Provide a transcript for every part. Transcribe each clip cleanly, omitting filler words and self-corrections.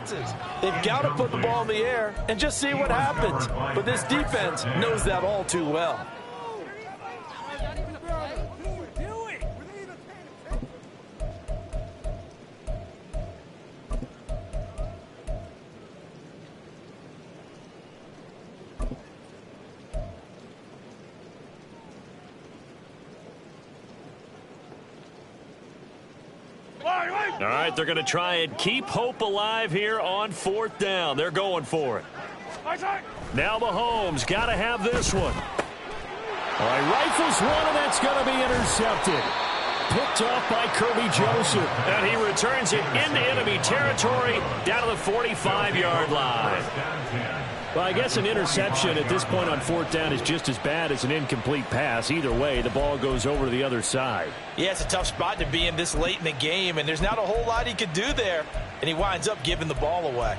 chances. They've got to put the ball in the air and just see what happens. But this defense knows that all too well. All right, they're going to try and keep hope alive here on 4th down. They're going for it. Now Mahomes got to have this one. All right, rifles one, and that's going to be intercepted. Picked off by Kirby Joseph. And he returns it into enemy territory down to the 45-yard line. Well, I guess an interception at this point on 4th down is just as bad as an incomplete pass. Either way, the ball goes over to the other side. Yeah, it's a tough spot to be in this late in the game, and there's not a whole lot he could do there, and he winds up giving the ball away.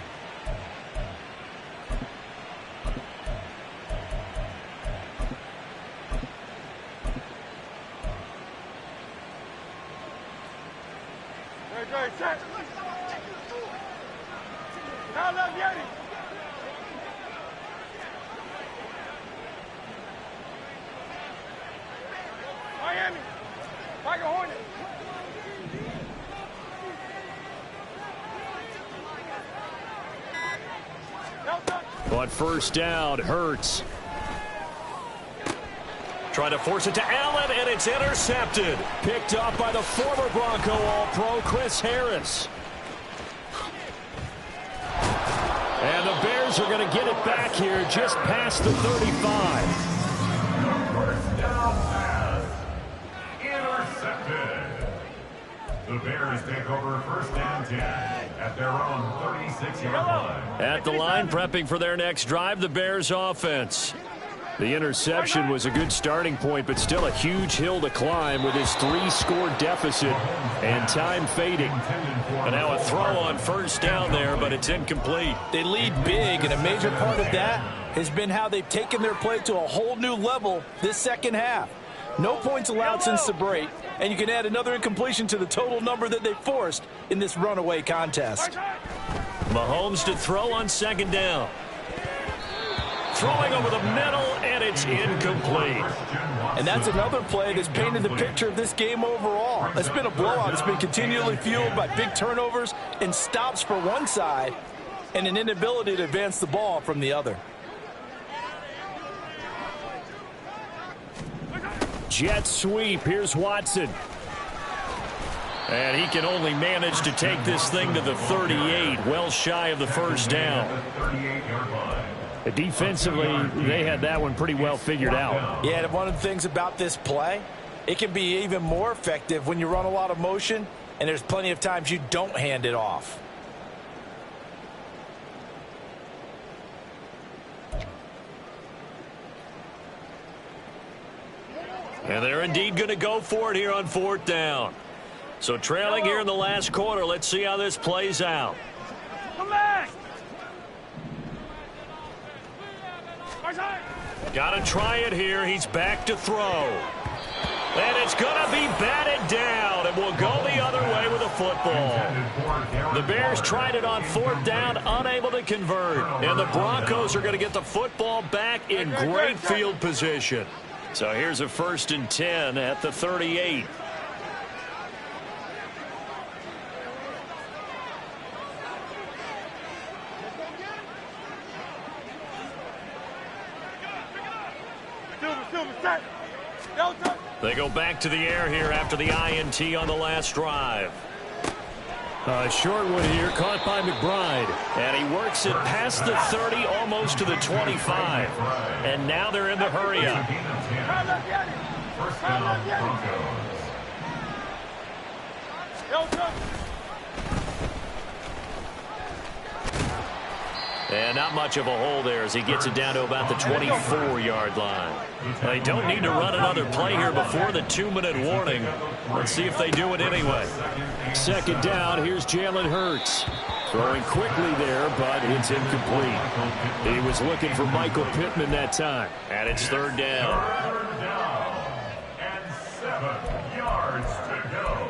On 1st down, Hurts. Trying to force it to Allen, and it's intercepted. Picked off by the former Bronco All-Pro, Chris Harris. And the Bears are going to get it back here just past the 35. First down pass. Intercepted. The Bears take over 1st and 10 at their own 36-yard line. At the line, prepping for their next drive, the Bears offense. The interception was a good starting point, but still a huge hill to climb with his 3-score deficit and time fading. And now a throw on 1st down there, but it's incomplete. They lead big, and a major part of that has been how they've taken their play to a whole new level this second half. No points allowed since the break, and you can add another incompletion to the total number that they forced in this runaway contest. Mahomes to throw on 2nd down. Throwing over the middle, and it's incomplete. And that's another play that's painted the picture of this game overall. It's been a blowout. It's been continually fueled by big turnovers and stops for one side and an inability to advance the ball from the other. Jet sweep. Here's Watson. And he can only manage to take this thing to the 38, well shy of the 1st down. Defensively, they had that one pretty well figured out. Yeah, and one of the things about this play, it can be even more effective when you run a lot of motion, and there's plenty of times you don't hand it off. And they're indeed going to go for it here on 4th down. So trailing here in the last quarter, let's see how this plays out. Come back! Got to try it here. He's back to throw. And it's going to be batted down, and will go the other way with a football. The Bears tried it on 4th down, unable to convert. And the Broncos are going to get the football back in great field position. So here's a 1st and 10 at the 38. They go back to the air here after the INT on the last drive. A short one here, caught by McBride. And he works it past the 30, almost to the 25. And now they're in the hurry-up. First down, Broncos. And not much of a hole there as he gets it down to about the 24-yard line. They don't need to run another play here before the 2-minute warning. Let's see if they do it anyway. 2nd down, here's Jalen Hurts. Throwing quickly there, but it's incomplete. He was looking for Michael Pittman that time. And it's 3rd down. 3rd down and 7 yards to go.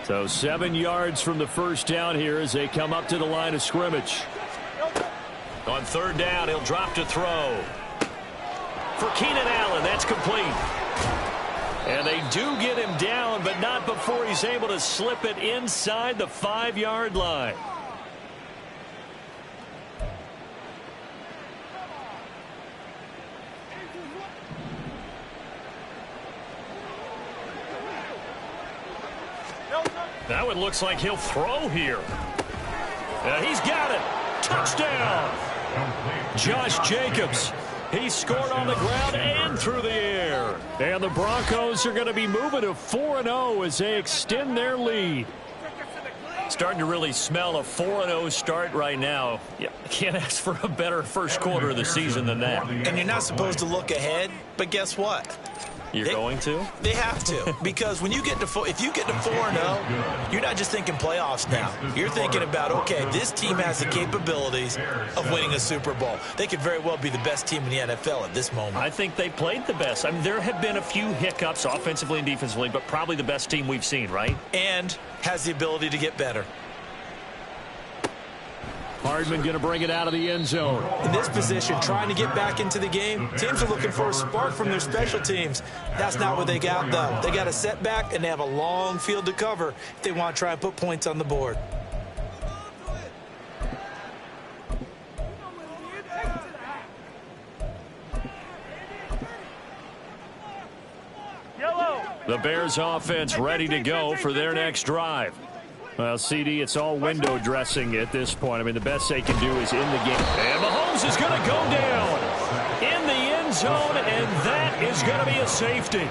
So 7 yards from the first down here as they come up to the line of scrimmage. On third down, he'll drop to throw. For Keenan Allen, that's complete. And they do get him down, but not before he's able to slip it inside the 5-yard line. That one looks like he'll throw here. He's got it. Touchdown. Josh Jacobs. He scored on the ground and through the air. And the Broncos are going to be moving to 4-0 as they extend their lead. Starting to really smell a 4-0 start right now. Yeah, can't ask for a better first quarter of the season than that. And you're not supposed to look ahead, but guess what? You're going to? They have to, because when you get to if you get to 4-0, you're not just thinking playoffs now. You're thinking about, okay, this team has the capabilities of winning a Super Bowl. They could very well be the best team in the NFL at this moment. I think they played the best. I mean, there have been a few hiccups offensively and defensively, but probably the best team we've seen, right? And has the ability to get better. Hardman going to bring it out of the end zone. In this position, trying to get back into the game, teams are looking for a spark from their special teams. That's not what they got, though. They got a setback, and they have a long field to cover if they want to try and put points on the board. The Bears offense ready to go for their next drive. Well, CD, it's all window dressing at this point. I mean, the best they can do is in the game. And Mahomes is going to go down in the end zone, and that is going to be a safety.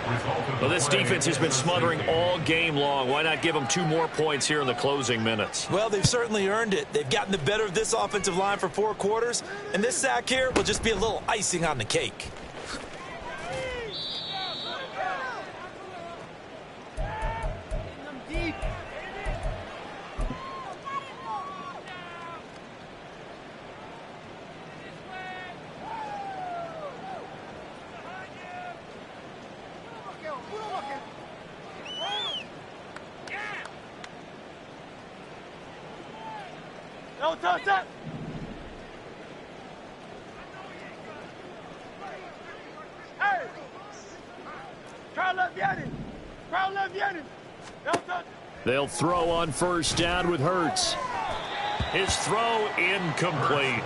Well, this defense has been smothering all game long. Why not give them 2 more points here in the closing minutes? Well, they've certainly earned it. They've gotten the better of this offensive line for 4 quarters, and this sack here will just be a little icing on the cake. No, touch that. Hey! Try left Yanni. Try left Yanni. No touch. They'll throw on first down with Hurts. His throw incomplete.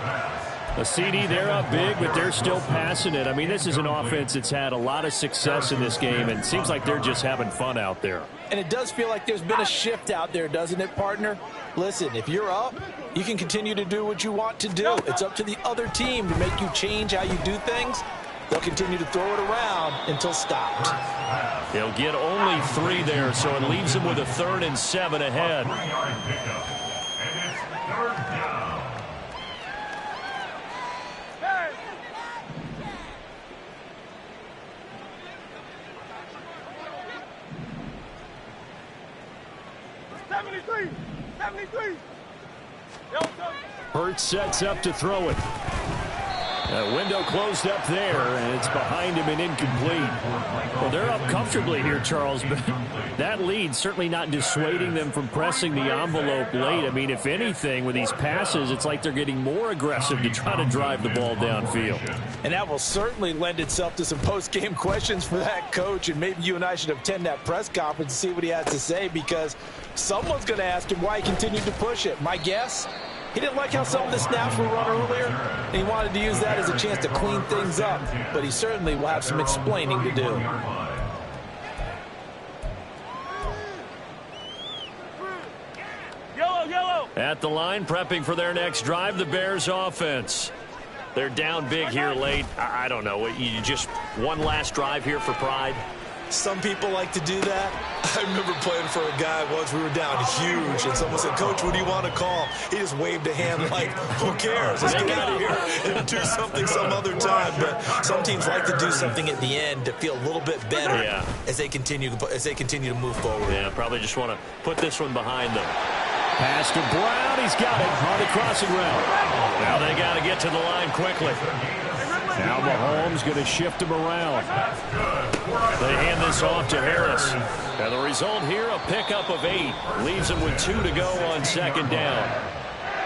A CD, they're up big, but they're still passing it. I mean, this is an offense that's had a lot of success in this game, and it seems like they're just having fun out there. And it does feel like there's been a shift out there, doesn't it, partner? Listen, if you're up, you can continue to do what you want to do. It's up to the other team to make you change how you do things. They'll continue to throw it around until stopped. They'll get only 3 there, so it leaves them with a 3rd and 7 ahead. And it's 3rd down. Hurts sets up to throw it. Window closed up there, and it's behind him and incomplete. Well, they're up comfortably here, Charles, but that lead certainly not dissuading them from pressing the envelope late. I mean, if anything, with these passes, it's like they're getting more aggressive to try to drive the ball downfield. And that will certainly lend itself to some post-game questions for that coach, and maybe you and I should attend that press conference and see what he has to say, because someone's going to ask him why he continued to push it. My guess? He didn't like how some of the snaps were run earlier, and he wanted to use that as a chance to clean things up. But he certainly will have some explaining to do. Yellow. At the line, prepping for their next drive, the Bears offense. They're down big here late. I don't know. You just one last drive here for pride? Some people like to do that. I remember playing for a guy once. We were down huge, and someone said, "Coach, what do you want to call?" He just waved a hand like, "Who cares? Let's get out of here and do something some other time." But some teams like to do something at the end to feel a little bit better as they continue to move forward. Yeah, probably just want to put this one behind them. Pass to Brown. He's got it on the crossing route. Now they got to get to the line quickly. Now Mahomes going to shift him around. They hand this off to Harris. And the result here, a pickup of 8. Leaves them with 2 to go on second down.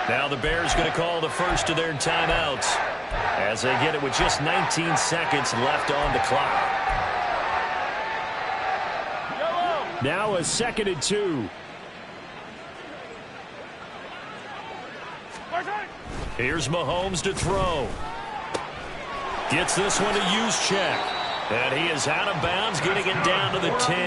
Now the Bears going to call the first of their timeouts as they get it with just 19 seconds left on the clock. Now a 2nd and 2. Here's Mahomes to throw. Gets this one to use check. And he is out of bounds, getting it down to the 10.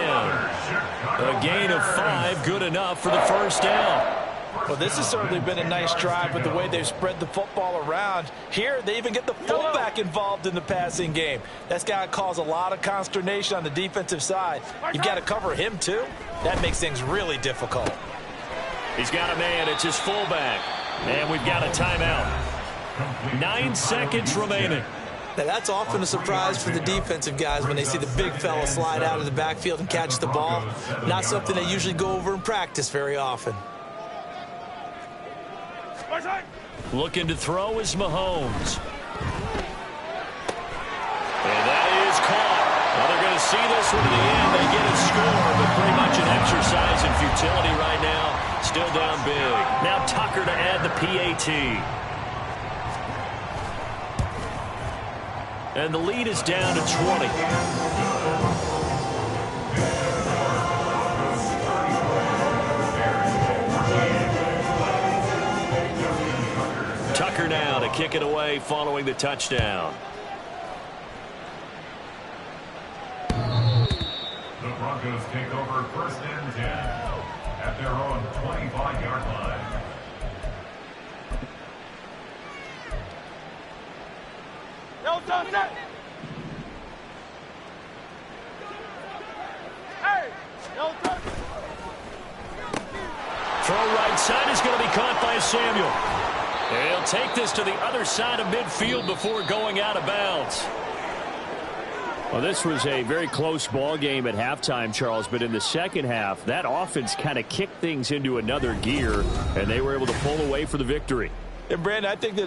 A gain of 5, good enough for the first down. Well, this has certainly been a nice drive with the way they've spread the football around. Here, they even get the fullback involved in the passing game. That's got to cause a lot of consternation on the defensive side. You've got to cover him, too. That makes things really difficult. He's got a man. It's his fullback. And we've got a timeout. 9 seconds remaining. Now, that's often a surprise for the defensive guys when they see the big fella slide out of the backfield and catch the ball. Not something they usually go over in practice very often. Looking to throw is Mahomes. And that is caught. Well, they're going to see this one to the end. They get a score, but pretty much an exercise in futility right now. Still down big. Now Tucker to add the PAT. And the lead is down to 20. Tucker now to kick it away following the touchdown. The Broncos take over 1st and 10 at their own 25-yard line. Throw right side is going to be caught by Samuel. And he'll take this to the other side of midfield before going out of bounds. Well, this was a very close ball game at halftime, Charles, but in the second half, that offense kind of kicked things into another gear, and they were able to pull away for the victory. And, Brandon, I think that